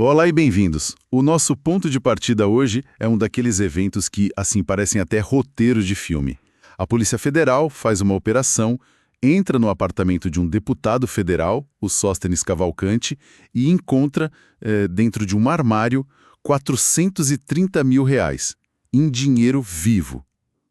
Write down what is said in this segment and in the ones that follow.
Olá e bem-vindos. O nosso ponto de partida hoje é um daqueles eventos que, assim, parecem até roteiros de filme. A Polícia Federal faz uma operação, entra no apartamento de um deputado federal, o Sóstenes Cavalcante, e encontra, dentro de um armário, R$ 430 mil, em dinheiro vivo,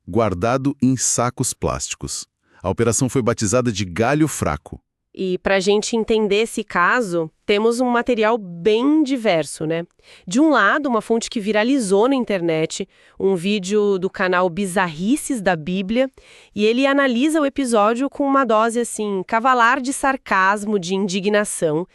guardado em sacos plásticos. A operação foi batizada de Galho Fraco. E para a gente entender esse caso, temos um material bem diverso, né? De um lado, uma fonte que viralizou na internet, um vídeo do canal Bizarrices da Bíblia, e ele analisa o episódio com uma dose, assim, cavalar de sarcasmo, de indignação.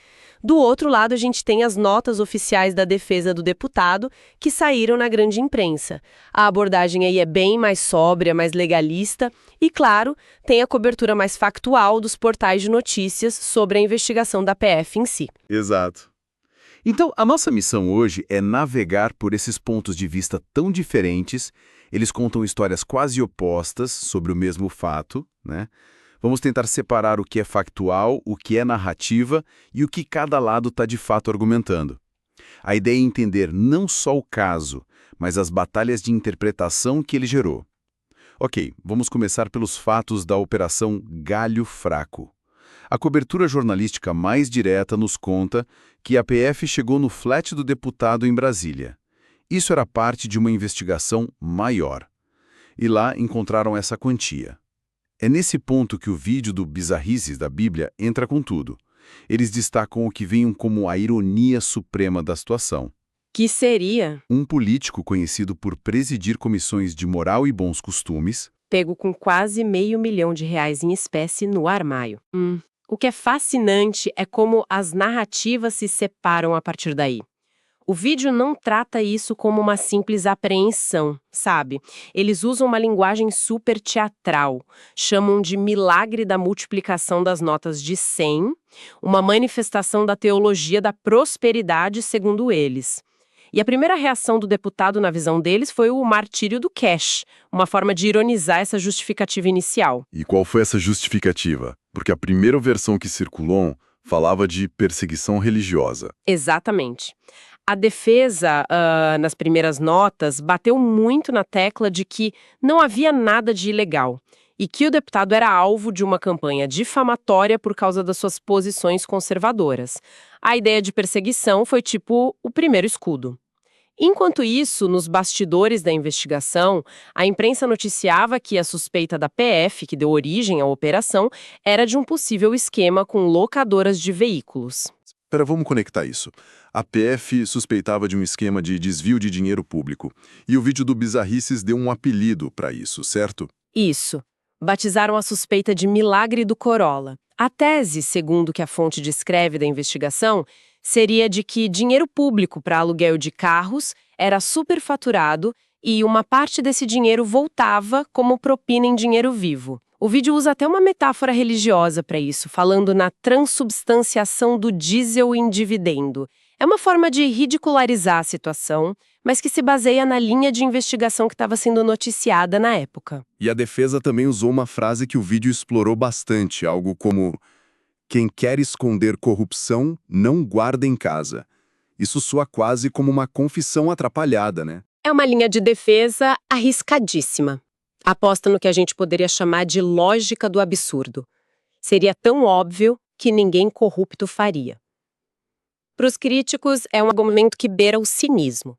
Do outro lado, a gente tem as notas oficiais da defesa do deputado, que saíram na grande imprensa. A abordagem aí é bem mais sóbria, mais legalista e, claro, tem a cobertura mais factual dos portais de notícias sobre a investigação da PF em si. Exato. Então, a nossa missão hoje é navegar por esses pontos de vista tão diferentes. Eles contam histórias quase opostas sobre o mesmo fato, né? Vamos tentar separar o que é factual, o que é narrativa e o que cada lado está de fato argumentando. A ideia é entender não só o caso, mas as batalhas de interpretação que ele gerou. Ok, vamos começar pelos fatos da Operação Galho Fraco. A cobertura jornalística mais direta nos conta que a PF chegou no flat do deputado em Brasília. Isso era parte de uma investigação maior. E lá encontraram essa quantia. É nesse ponto que o vídeo do Bizarrices da Bíblia entra com tudo. Eles destacam o que veem como a ironia suprema da situação. Que seria? Um político conhecido por presidir comissões de moral e bons costumes, Pego com quase R$ 500 mil em espécie no armário. O que é fascinante é como as narrativas se separam a partir daí. O vídeo não trata isso como uma simples apreensão, sabe? Eles usam uma linguagem super teatral, chamam de milagre da multiplicação das notas de 100, uma manifestação da teologia da prosperidade segundo eles. E a primeira reação do deputado na visão deles foi o martírio do cash, uma forma de ironizar essa justificativa inicial. E qual foi essa justificativa? Porque a primeira versão que circulou falava de perseguição religiosa. Exatamente. A defesa, nas primeiras notas, bateu muito na tecla de que não havia nada de ilegal e que o deputado era alvo de uma campanha difamatória por causa das suas posições conservadoras. A ideia de perseguição foi tipo o primeiro escudo. Enquanto isso, nos bastidores da investigação, a imprensa noticiava que a suspeita da PF, que deu origem à operação, era de um possível esquema com locadoras de veículos. Espera, vamos conectar isso. A PF suspeitava de um esquema de desvio de dinheiro público. E o vídeo do Bizarrices deu um apelido para isso, certo? Isso. Batizaram a suspeita de milagre do Corolla. A tese, segundo o que a fonte descreve da investigação, seria de que dinheiro público para aluguel de carros era superfaturado e uma parte desse dinheiro voltava como propina em dinheiro vivo. O vídeo usa até uma metáfora religiosa para isso, falando na transubstanciação do diesel em dividendo. É uma forma de ridicularizar a situação, mas que se baseia na linha de investigação que estava sendo noticiada na época. E a defesa também usou uma frase que o vídeo explorou bastante, algo como: quem quer esconder corrupção, não guarda em casa. Isso soa quase como uma confissão atrapalhada, né? É uma linha de defesa arriscadíssima. Aposta no que a gente poderia chamar de lógica do absurdo. Seria tão óbvio que ninguém corrupto faria. Para os críticos, é um argumento que beira o cinismo.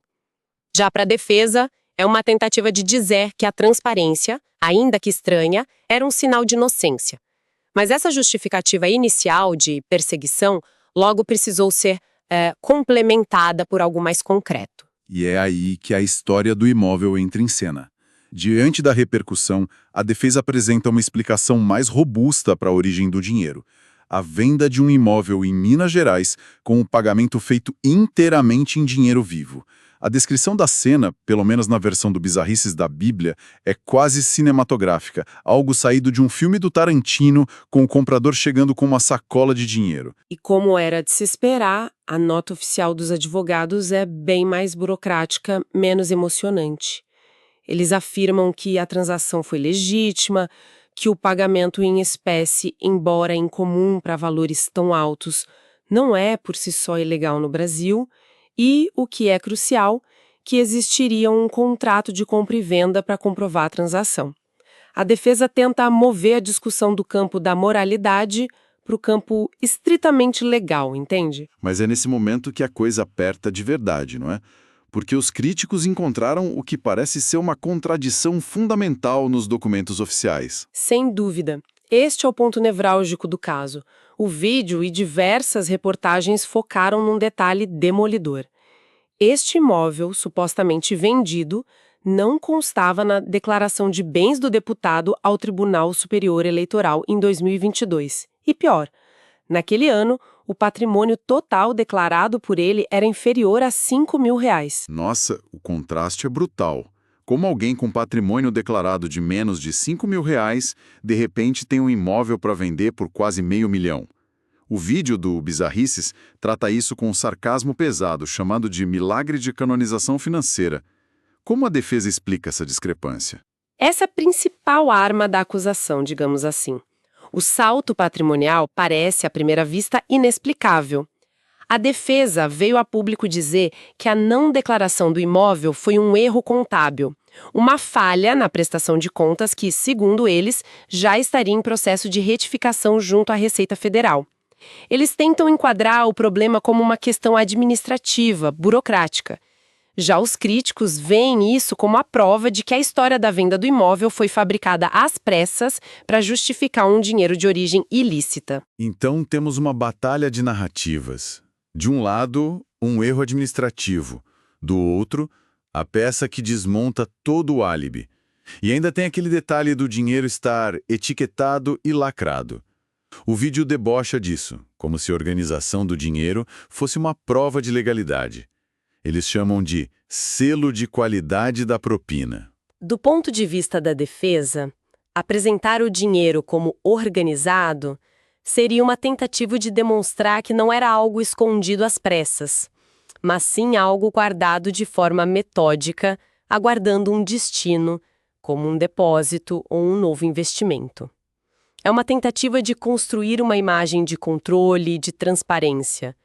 Já para a defesa, é uma tentativa de dizer que a transparência, ainda que estranha, era um sinal de inocência. Mas essa justificativa inicial de perseguição logo precisou ser complementada por algo mais concreto. E é aí que a história do imóvel entra em cena. Diante da repercussão, a defesa apresenta uma explicação mais robusta para a origem do dinheiro. A venda de um imóvel em Minas Gerais com o pagamento feito inteiramente em dinheiro vivo. A descrição da cena, pelo menos na versão do Bizarrices da Bíblia, é quase cinematográfica, algo saído de um filme do Tarantino, com o comprador chegando com uma sacola de dinheiro. E como era de se esperar, a nota oficial dos advogados é bem mais burocrática, menos emocionante. Eles afirmam que a transação foi legítima, que o pagamento em espécie, embora incomum para valores tão altos, não é por si só ilegal no Brasil E, o que é crucial, que existiria um contrato de compra e venda para comprovar a transação. A defesa tenta mover a discussão do campo da moralidade para o campo estritamente legal, entende? Mas é nesse momento que a coisa aperta de verdade, não é? Porque os críticos encontraram o que parece ser uma contradição fundamental nos documentos oficiais. Sem dúvida. Este é o ponto nevrálgico do caso. O vídeo e diversas reportagens focaram num detalhe demolidor. Este imóvel, supostamente vendido, não constava na declaração de bens do deputado ao Tribunal Superior Eleitoral em 2022. E pior, naquele ano, o patrimônio total declarado por ele era inferior a R$ 5.000. Nossa, o contraste é brutal. Como alguém com patrimônio declarado de menos de R$ 5.000, de repente tem um imóvel para vender por quase R$ 500.000. O vídeo do Bizarrices trata isso com um sarcasmo pesado, chamado de milagre de canonização financeira. Como a defesa explica essa discrepância? Essa é a principal arma da acusação, digamos assim. O salto patrimonial parece, à primeira vista, inexplicável. A defesa veio a público dizer que a não declaração do imóvel foi um erro contábil, uma falha na prestação de contas que, segundo eles, já estaria em processo de retificação junto à Receita Federal. Eles tentam enquadrar o problema como uma questão administrativa, burocrática. Já os críticos veem isso como a prova de que a história da venda do imóvel foi fabricada às pressas para justificar um dinheiro de origem ilícita. Então temos uma batalha de narrativas. De um lado, um erro administrativo. Do outro, a peça que desmonta todo o álibi. E ainda tem aquele detalhe do dinheiro estar etiquetado e lacrado. O vídeo debocha disso, como se a organização do dinheiro fosse uma prova de legalidade. Eles chamam de selo de qualidade da propina. Do ponto de vista da defesa, apresentar o dinheiro como organizado seria uma tentativa de demonstrar que não era algo escondido às pressas, mas sim algo guardado de forma metódica, aguardando um destino, como um depósito ou um novo investimento. É uma tentativa de construir uma imagem de controle, de transparência.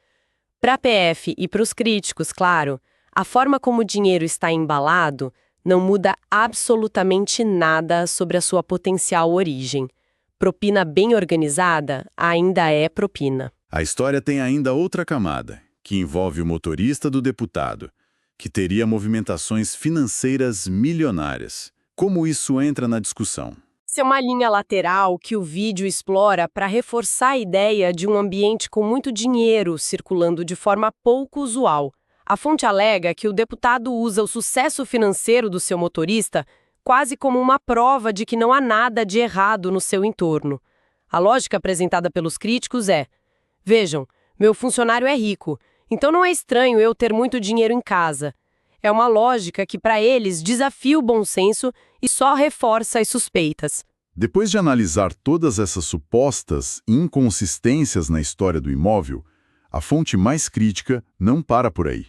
Para a PF e para os críticos, claro, a forma como o dinheiro está embalado não muda absolutamente nada sobre a sua potencial origem. Propina bem organizada ainda é propina. A história tem ainda outra camada, que envolve o motorista do deputado, que teria movimentações financeiras milionárias. Como isso entra na discussão? Isso é uma linha lateral que o vídeo explora para reforçar a ideia de um ambiente com muito dinheiro circulando de forma pouco usual. A fonte alega que o deputado usa o sucesso financeiro do seu motorista quase como uma prova de que não há nada de errado no seu entorno. A lógica apresentada pelos críticos é: vejam, meu funcionário é rico, então não é estranho eu ter muito dinheiro em casa. É uma lógica que, para eles, desafia o bom senso e só reforça as suspeitas. Depois de analisar todas essas supostas inconsistências na história do imóvel, a fonte mais crítica não para por aí.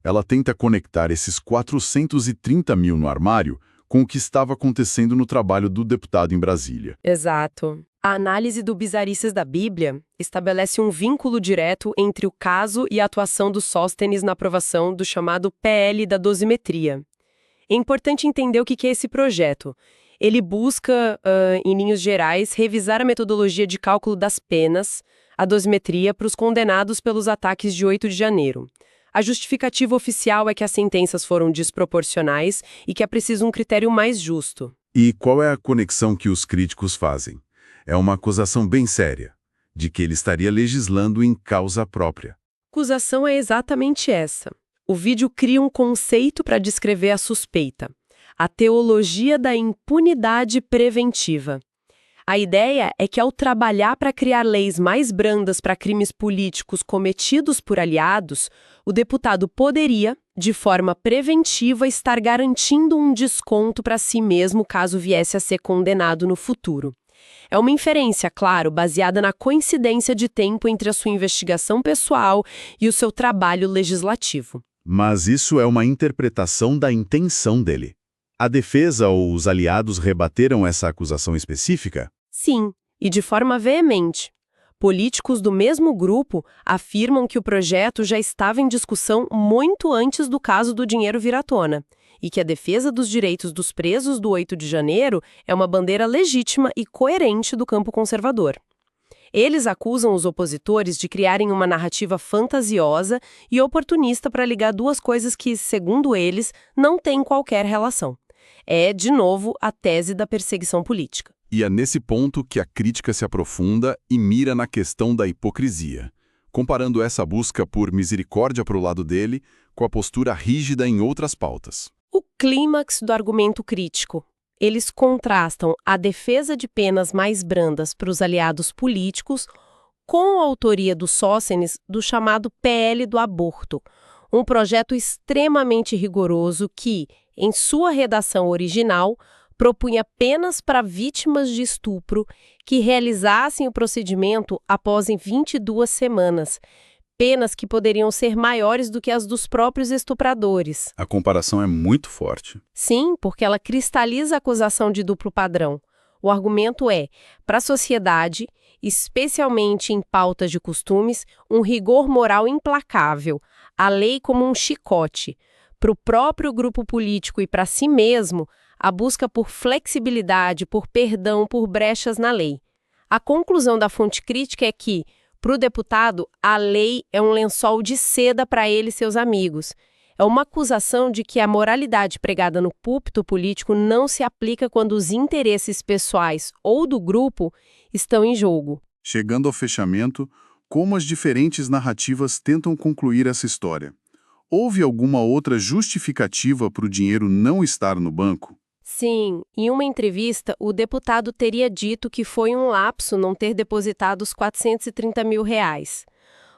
Ela tenta conectar esses 430 mil no armário com o que estava acontecendo no trabalho do deputado em Brasília. Exato. A análise do Bizarrices da Bíblia estabelece um vínculo direto entre o caso e a atuação do Sóstenes na aprovação do chamado PL da dosimetria. É importante entender o que é esse projeto. Ele busca, em linhas gerais, revisar a metodologia de cálculo das penas, a dosimetria, para os condenados pelos ataques de 8 de janeiro. A justificativa oficial é que as sentenças foram desproporcionais e que é preciso um critério mais justo. E qual é a conexão que os críticos fazem? É uma acusação bem séria, de que ele estaria legislando em causa própria. A acusação é exatamente essa. O vídeo cria um conceito para descrever a suspeita: a teologia da impunidade preventiva. A ideia é que, ao trabalhar para criar leis mais brandas para crimes políticos cometidos por aliados, o deputado poderia, de forma preventiva, estar garantindo um desconto para si mesmo caso viesse a ser condenado no futuro. É uma inferência, claro, baseada na coincidência de tempo entre a sua investigação pessoal e o seu trabalho legislativo. Mas isso é uma interpretação da intenção dele. A defesa ou os aliados rebateram essa acusação específica? Sim, e de forma veemente. Políticos do mesmo grupo afirmam que o projeto já estava em discussão muito antes do caso do dinheiro vir à tona, e que a defesa dos direitos dos presos do 8 de janeiro é uma bandeira legítima e coerente do campo conservador. Eles acusam os opositores de criarem uma narrativa fantasiosa e oportunista para ligar duas coisas que, segundo eles, não têm qualquer relação. É, de novo, a tese da perseguição política. E é nesse ponto que a crítica se aprofunda e mira na questão da hipocrisia, comparando essa busca por misericórdia para o lado dele com a postura rígida em outras pautas. O clímax do argumento crítico. Eles contrastam a defesa de penas mais brandas para os aliados políticos com a autoria do Sóstenes do chamado PL do aborto, um projeto extremamente rigoroso que, em sua redação original, propunha penas para vítimas de estupro que realizassem o procedimento após 22 semanas, penas que poderiam ser maiores do que as dos próprios estupradores. A comparação é muito forte. Sim, porque ela cristaliza a acusação de duplo padrão. O argumento é, para a sociedade, especialmente em pautas de costumes, um rigor moral implacável, a lei como um chicote. Para o próprio grupo político e para si mesmo, a busca por flexibilidade, por perdão, por brechas na lei. A conclusão da fonte crítica é que, para o deputado, a lei é um lençol de seda para ele e seus amigos. É uma acusação de que a moralidade pregada no púlpito político não se aplica quando os interesses pessoais ou do grupo estão em jogo. Chegando ao fechamento, como as diferentes narrativas tentam concluir essa história? Houve alguma outra justificativa para o dinheiro não estar no banco? Sim, em uma entrevista, o deputado teria dito que foi um lapso não ter depositado os R$430 mil.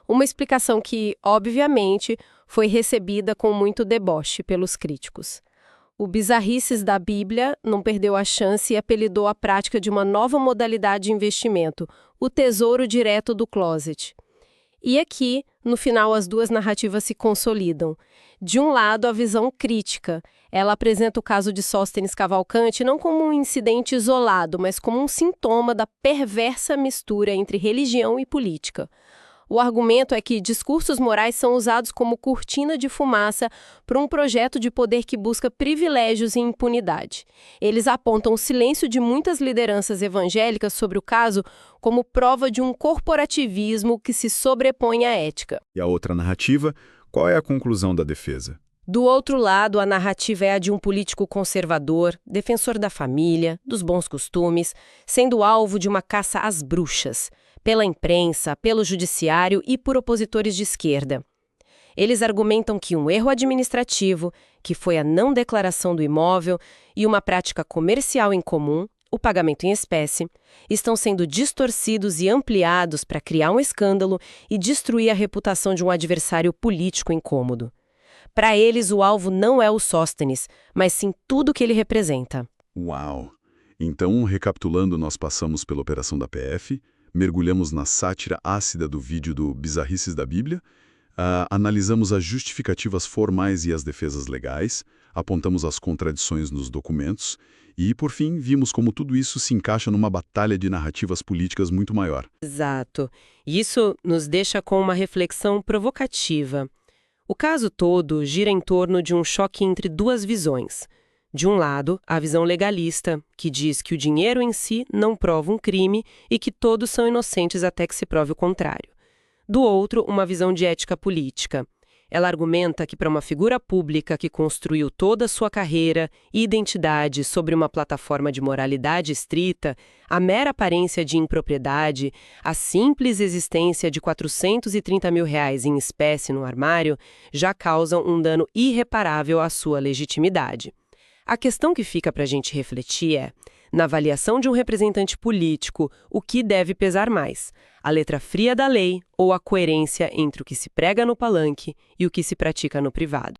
Uma explicação que, obviamente, foi recebida com muito deboche pelos críticos. O Bizarrices da Bíblia não perdeu a chance e apelidou a prática de uma nova modalidade de investimento, o tesouro direto do closet. E aqui, no final, as duas narrativas se consolidam. De um lado, a visão crítica. Ela apresenta o caso de Sóstenes Cavalcante não como um incidente isolado, mas como um sintoma da perversa mistura entre religião e política. O argumento é que discursos morais são usados como cortina de fumaça para um projeto de poder que busca privilégios e impunidade. Eles apontam o silêncio de muitas lideranças evangélicas sobre o caso como prova de um corporativismo que se sobrepõe à ética. E a outra narrativa, qual é a conclusão da defesa? Do outro lado, a narrativa é a de um político conservador, defensor da família, dos bons costumes, sendo alvo de uma caça às bruxas, pela imprensa, pelo judiciário e por opositores de esquerda. Eles argumentam que um erro administrativo, que foi a não declaração do imóvel, e uma prática comercial em comum, o pagamento em espécie, estão sendo distorcidos e ampliados para criar um escândalo e destruir a reputação de um adversário político incômodo. Para eles, o alvo não é o Sóstenes, mas sim tudo o que ele representa. Uau! Então, recapitulando, nós passamos pela operação da PF, mergulhamos na sátira ácida do vídeo do Bizarrices da Bíblia, analisamos as justificativas formais e as defesas legais, apontamos as contradições nos documentos e, por fim, vimos como tudo isso se encaixa numa batalha de narrativas políticas muito maior. Exato. Isso nos deixa com uma reflexão provocativa. O caso todo gira em torno de um choque entre duas visões. De um lado, a visão legalista, que diz que o dinheiro em si não prova um crime e que todos são inocentes até que se prove o contrário. Do outro, uma visão de ética política. Ela argumenta que para uma figura pública que construiu toda a sua carreira e identidade sobre uma plataforma de moralidade estrita, a mera aparência de impropriedade, a simples existência de R$430 mil em espécie no armário, já causam um dano irreparável à sua legitimidade. A questão que fica para a gente refletir é, na avaliação de um representante político, o que deve pesar mais? A letra fria da lei ou a coerência entre o que se prega no palanque e o que se pratica no privado?